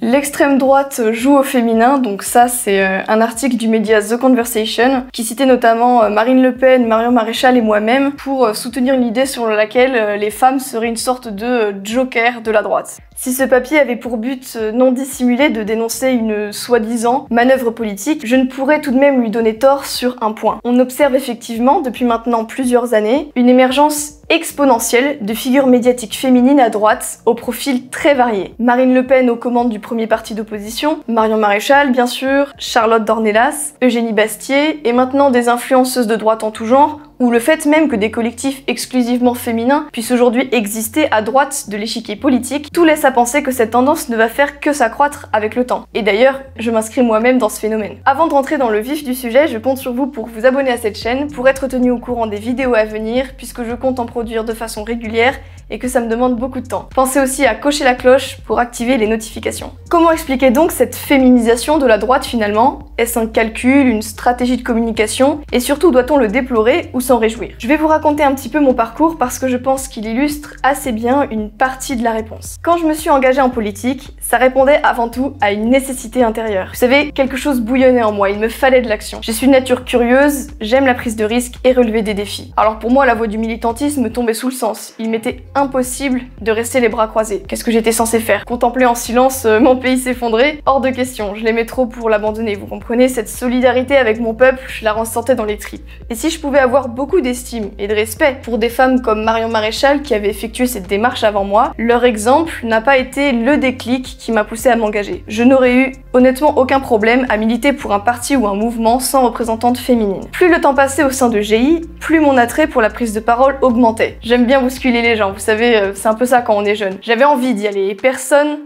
L'extrême droite joue au féminin, donc ça c'est un article du média The Conversation qui citait notamment Marine Le Pen, Marion Maréchal et moi-même pour soutenir l'idée selon laquelle les femmes seraient une sorte de joker de la droite. Si ce papier avait pour but non dissimulé de dénoncer une soi-disant manœuvre politique, je ne pourrais tout de même lui donner tort sur un point. On observe effectivement, depuis maintenant plusieurs années, une émergence exponentielle de figures médiatiques féminines à droite, au profil très varié. Marine Le Pen aux commandes du premier parti d'opposition, Marion Maréchal bien sûr, Charlotte Dornelas, Eugénie Bastier, et maintenant des influenceuses de droite en tout genre, ou le fait même que des collectifs exclusivement féminins puissent aujourd'hui exister à droite de l'échiquier politique, tout laisse à penser que cette tendance ne va faire que s'accroître avec le temps. Et d'ailleurs, je m'inscris moi-même dans ce phénomène. Avant de rentrer dans le vif du sujet, je compte sur vous pour vous abonner à cette chaîne, pour être tenu au courant des vidéos à venir, puisque je compte en produire de façon régulière et que ça me demande beaucoup de temps. Pensez aussi à cocher la cloche pour activer les notifications. Comment expliquer donc cette féminisation de la droite finalement? Est-ce un calcul, une stratégie de communication? Et surtout, doit-on le déplorer ou s'en réjouir? Je vais vous raconter un petit peu mon parcours parce que je pense qu'il illustre assez bien une partie de la réponse. Quand je me suis engagée en politique, ça répondait avant tout à une nécessité intérieure. Vous savez, quelque chose bouillonnait en moi, il me fallait de l'action. Je suis une nature curieuse, j'aime la prise de risque et relever des défis. Alors pour moi, la voie du militantisme tombait sous le sens. Il m'était impossible de rester les bras croisés. Qu'est-ce que j'étais censée faire? Contempler en silence mon pays s'effondrer? Hors de question, je l'aimais trop pour l'abandonner, vous comprenez? Cette solidarité avec mon peuple, je la ressentais dans les tripes. Et si je pouvais avoir beaucoup d'estime et de respect pour des femmes comme Marion Maréchal qui avaient effectué cette démarche avant moi, leur exemple n'a pas été le déclic qui m'a poussé à m'engager. Je n'aurais eu honnêtement aucun problème à militer pour un parti ou un mouvement sans représentante féminine. Plus le temps passait au sein de GI, plus mon attrait pour la prise de parole augmentait. J'aime bien bousculer les gens, vous savez, c'est un peu ça quand on est jeune. J'avais envie d'y aller et personne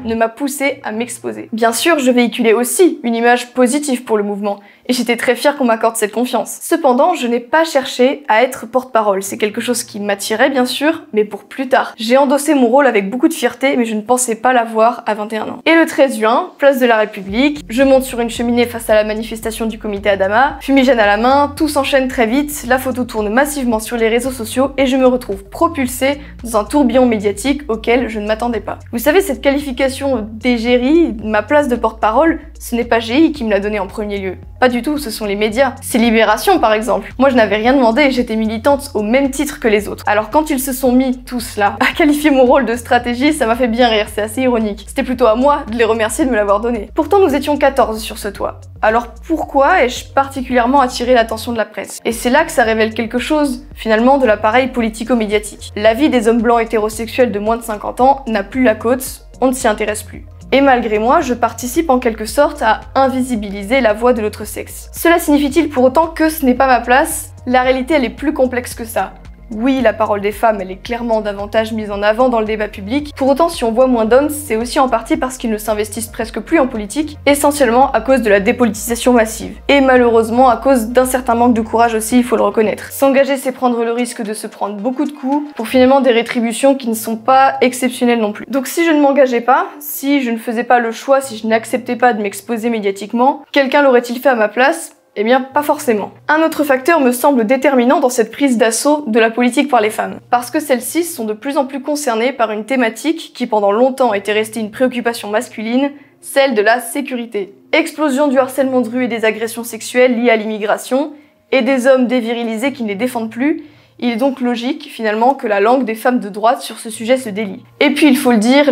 ne m'a poussé à m'exposer. Bien sûr, je véhiculais aussi une image positive pour le mouvement, et j'étais très fière qu'on m'accorde cette confiance. Cependant, je n'ai pas cherché à être porte-parole. C'est quelque chose qui m'attirait bien sûr, mais pour plus tard. J'ai endossé mon rôle avec beaucoup de fierté, mais je ne pensais pas l'avoir à 21 ans. Et le 13 juin, place de la République, je monte sur une cheminée face à la manifestation du comité Adama, fumigène à la main, tout s'enchaîne très vite, la photo tourne massivement sur les réseaux sociaux et je me retrouve propulsée dans un tourbillon médiatique auquel je ne m'attendais pas. Vous savez, cette qualification d'égérie, ma place de porte-parole, ce n'est pas GI qui me l'a donnée en premier lieu. Pas du tout, ce sont les médias. C'est Libération par exemple. Moi je n'avais rien demandé et j'étais militante au même titre que les autres. Alors quand ils se sont mis tous là à qualifier mon rôle de stratégie, ça m'a fait bien rire, c'est assez ironique. C'était plutôt à moi de les remercier de me l'avoir donné. Pourtant nous étions 14 sur ce toit. Alors pourquoi ai-je particulièrement attiré l'attention de la presse? Et c'est là que ça révèle quelque chose, finalement, de l'appareil politico-médiatique. La vie des hommes blancs hétérosexuels de moins de 50 ans n'a plus la cote, on ne s'y intéresse plus. Et malgré moi, je participe en quelque sorte à invisibiliser la voix de l'autre sexe. Cela signifie-t-il pour autant que ce n'est pas ma place? La réalité, elle est plus complexe que ça. Oui, la parole des femmes, elle est clairement davantage mise en avant dans le débat public. Pour autant, si on voit moins d'hommes, c'est aussi en partie parce qu'ils ne s'investissent presque plus en politique, essentiellement à cause de la dépolitisation massive. Et malheureusement, à cause d'un certain manque de courage aussi, il faut le reconnaître. S'engager, c'est prendre le risque de se prendre beaucoup de coups, pour finalement des rétributions qui ne sont pas exceptionnelles non plus. Donc si je ne m'engageais pas, si je ne faisais pas le choix, si je n'acceptais pas de m'exposer médiatiquement, quelqu'un l'aurait-il fait à ma place? Eh bien, pas forcément. Un autre facteur me semble déterminant dans cette prise d'assaut de la politique par les femmes. Parce que celles-ci sont de plus en plus concernées par une thématique qui pendant longtemps était restée une préoccupation masculine, celle de la sécurité. Explosion du harcèlement de rue et des agressions sexuelles liées à l'immigration, et des hommes dévirilisés qui ne les défendent plus, il est donc logique, finalement, que la langue des femmes de droite sur ce sujet se délie. Et puis, il faut le dire,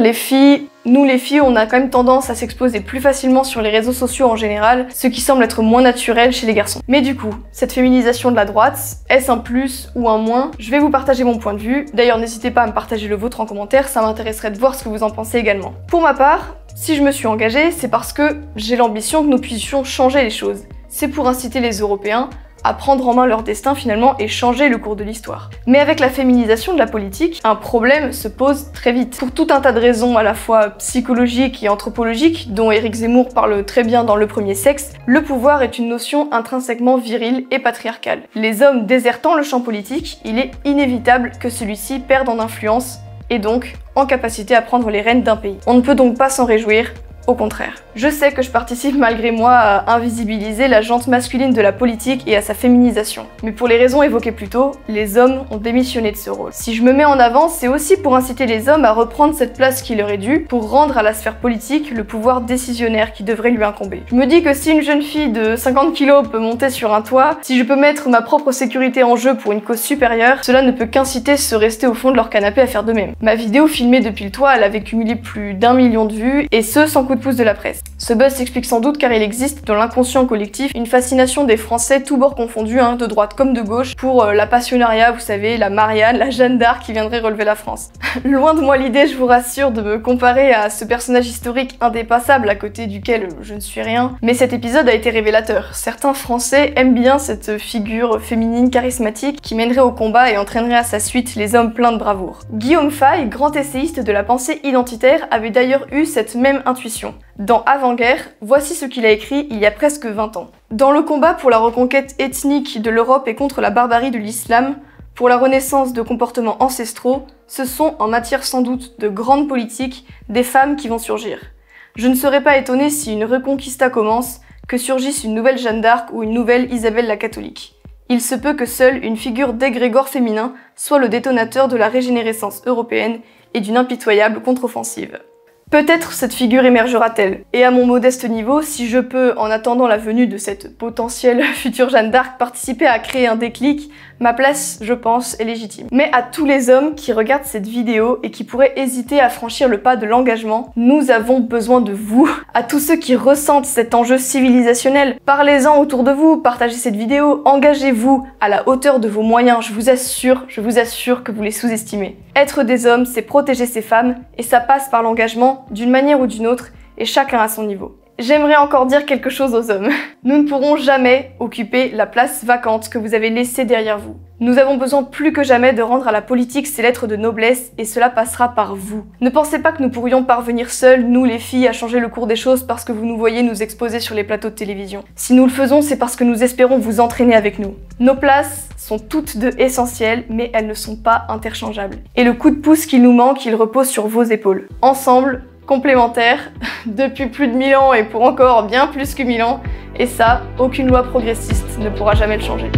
nous les filles, on a quand même tendance à s'exposer plus facilement sur les réseaux sociaux en général, ce qui semble être moins naturel chez les garçons. Mais du coup, cette féminisation de la droite, est-ce un plus ou un moins? Je vais vous partager mon point de vue. D'ailleurs, n'hésitez pas à me partager le vôtre en commentaire, ça m'intéresserait de voir ce que vous en pensez également. Pour ma part, si je me suis engagée, c'est parce que j'ai l'ambition que nous puissions changer les choses. C'est pour inciter les Européens à prendre en main leur destin finalement et changer le cours de l'histoire. Mais avec la féminisation de la politique, un problème se pose très vite. Pour tout un tas de raisons à la fois psychologiques et anthropologiques, dont Éric Zemmour parle très bien dans Le Premier Sexe, le pouvoir est une notion intrinsèquement virile et patriarcale. Les hommes désertant le champ politique, il est inévitable que celui-ci perde en influence et donc en capacité à prendre les rênes d'un pays. On ne peut donc pas s'en réjouir, Au contraire. Je sais que je participe malgré moi à invisibiliser la jante masculine de la politique et à sa féminisation. Mais pour les raisons évoquées plus tôt, les hommes ont démissionné de ce rôle. Si je me mets en avant, c'est aussi pour inciter les hommes à reprendre cette place qui leur est due, pour rendre à la sphère politique le pouvoir décisionnaire qui devrait lui incomber. Je me dis que si une jeune fille de 50 kg peut monter sur un toit, si je peux mettre ma propre sécurité en jeu pour une cause supérieure, cela ne peut qu'inciter ceux restés au fond de leur canapé à faire de même. Ma vidéo filmée depuis le toit, elle avait cumulé plus d'1 million de vues, et ce sans coup de pouce de la presse. Ce buzz s'explique sans doute car il existe dans l'inconscient collectif une fascination des Français, tous bords confondus, de droite comme de gauche, pour la passionnariat, vous savez, la Marianne, la Jeanne d'Arc qui viendrait relever la France. Loin de moi l'idée, je vous rassure, de me comparer à ce personnage historique indépassable à côté duquel je ne suis rien, mais cet épisode a été révélateur. Certains Français aiment bien cette figure féminine charismatique qui mènerait au combat et entraînerait à sa suite les hommes pleins de bravoure. Guillaume Faye, grand essayiste de la pensée identitaire, avait d'ailleurs eu cette même intuition. Dans Avant-guerre, voici ce qu'il a écrit il y a presque 20 ans. Dans le combat pour la reconquête ethnique de l'Europe et contre la barbarie de l'islam, pour la renaissance de comportements ancestraux, ce sont, en matière sans doute de grande politique, des femmes qui vont surgir. Je ne serais pas étonnée si une reconquista commence, que surgisse une nouvelle Jeanne d'Arc ou une nouvelle Isabelle la catholique. Il se peut que seule une figure d'égrégore féminin soit le détonateur de la régénérescence européenne et d'une impitoyable contre-offensive. Peut-être cette figure émergera-t-elle, et à mon modeste niveau, si je peux, en attendant la venue de cette potentielle future Jeanne d'Arc, participer à créer un déclic, ma place, je pense, est légitime. Mais à tous les hommes qui regardent cette vidéo et qui pourraient hésiter à franchir le pas de l'engagement, nous avons besoin de vous. À tous ceux qui ressentent cet enjeu civilisationnel, parlez-en autour de vous, partagez cette vidéo, engagez-vous à la hauteur de vos moyens, je vous assure que vous les sous-estimez. Être des hommes, c'est protéger ces femmes, et ça passe par l'engagement, d'une manière ou d'une autre, et chacun à son niveau. J'aimerais encore dire quelque chose aux hommes. Nous ne pourrons jamais occuper la place vacante que vous avez laissée derrière vous. Nous avons besoin plus que jamais de rendre à la politique ses lettres de noblesse, et cela passera par vous. Ne pensez pas que nous pourrions parvenir seuls, nous les filles, à changer le cours des choses parce que vous nous voyez nous exposer sur les plateaux de télévision. Si nous le faisons, c'est parce que nous espérons vous entraîner avec nous. Nos places sont toutes deux essentielles, mais elles ne sont pas interchangeables. Et le coup de pouce qu'il nous manque, il repose sur vos épaules. Ensemble, complémentaires, depuis plus de 1000 ans et pour encore bien plus que 1000 ans, et ça, aucune loi progressiste ne pourra jamais le changer.